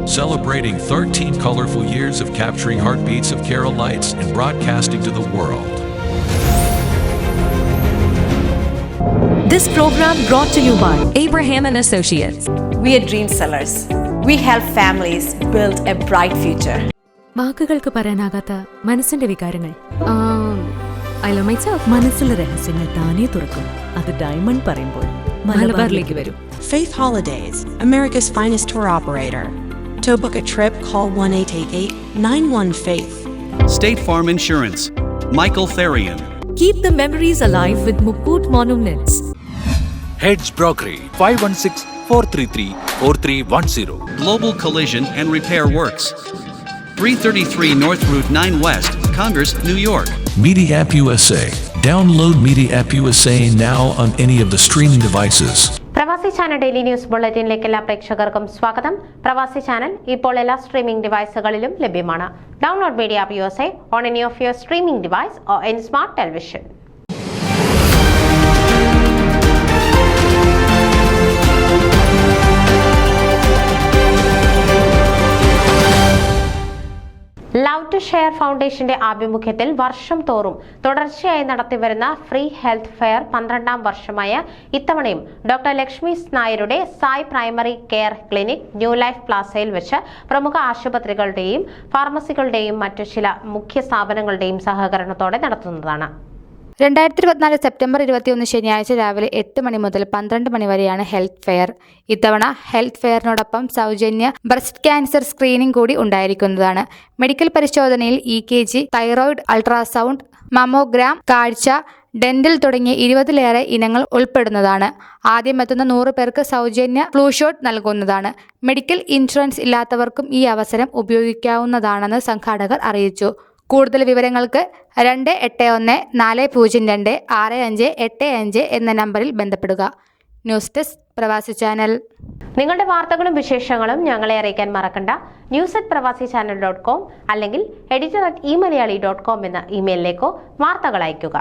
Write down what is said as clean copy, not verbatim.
celebrating 13 colorful years of capturing heartbeats of Kerala lights and broadcasting to the world. This program brought to you by Abraham and Associates. We are dream sellers. We help families build a bright future. വാക്കുകൾക്ക് പറയാനാകാത്ത മനസ്സിന്റെ വികാരങ്ങൾ. I love myself. മനസ്സിലെ രഹസ്യങ്ങൾ താനേ തുറക്കും. അത് diamond പറയുമ്പോൾ മലബാറിലേക്ക് വരും. Faith Holidays, America's finest tour operator. To book a trip, call 1-888-91-FAITH. State Farm Insurance, Michael Therian. Keep the memories alive with Mukut Monuments. Heads Brokery 516-433-4310. Global Collision and Repair Works, 333 North Route 9 West, Congress, New York. Media App USA. Download Media App USA now on any of the streaming devices. പ്രവാസി channel daily news ബുള്ളറ്റിനിലേക്ക് എല്ലാ പ്രേക്ഷകർക്കും സ്വാഗതം. പ്രവാസി channel ഇപ്പോൾ എല്ലാ streaming ഡിവൈസുകളിലും ലഭ്യമാണ്. Download media app USA on any of your streaming device or any smart television. Love to share ഫൗണ്ടേഷന്റെ ആഭിമുഖ്യത്തിൽ വർഷം തോറും തുടർച്ചയായി നടത്തിവരുന്ന ഫ്രീ ഹെൽത്ത് ഫെയർ 12ാം വർഷമായ ഇത്തവണയും ഡോക്ടർ ലക്ഷ്മി നായരുടെ Sai primary care clinic new life പ്ലാസയിൽ വെച്ച് പ്രമുഖ ആശുപത്രികളുടെയും ഫാർമസികളുടെയും മറ്റു ചില മുഖ്യ സ്ഥാപനങ്ങളുടെയും സഹകരണത്തോടെ നടത്തുന്നതാണ്. 2024 സെപ്റ്റംബർ 21 ശനിയാഴ്ച രാവിലെ 8 മണി മുതൽ 12 മണി വരെയാണ് ഹെൽത്ത് ഫെയർ. ഇത്തവണ ഹെൽത്ത് ഫെയറിനോടൊപ്പം സൗജന്യ ബ്രസ്റ്റ് ക്യാൻസർ സ്ക്രീനിംഗ് കൂടി ഉണ്ടായിരിക്കുന്നതാണ്. മെഡിക്കൽ പരിശോധനയിൽ EKG, തൈറോയിഡ്, അൾട്രാസൗണ്ട്, മമോഗ്രാം, കാഴ്ച, ഡെന്റൽ തുടങ്ങിയ 20ലേറെ ഇനങ്ങൾ ഉൾപ്പെടുന്നതാണ്. ആദ്യം എത്തുന്ന 100 പേർക്ക് സൗജന്യ ഫ്ലൂ ഷോട്ട് നൽകുന്നതാണ്. മെഡിക്കൽ ഇൻഷുറൻസ് ഇല്ലാത്തവർക്കും ഈ അവസരം ഉപയോഗിക്കാവുന്നതാണെന്ന് സംഘാടകർ അറിയിച്ചു. കൂടുതൽ വിവരങ്ങൾക്ക് 281-402-6585 എന്ന നമ്പറിൽ ബന്ധപ്പെടുക. ന്യൂസ് ഡെസ്ക് പ്രവാസി ചാനൽ. നിങ്ങളുടെ വാർത്തകളും വിശേഷങ്ങളും ഞങ്ങളെ അറിയിക്കാൻ മറക്കണ്ട. news@pravasichannel.com അല്ലെങ്കിൽ editor@eMalayali.com എന്ന ഇമെയിലിലേക്കോ വാർത്തകൾ അയയ്ക്കുക.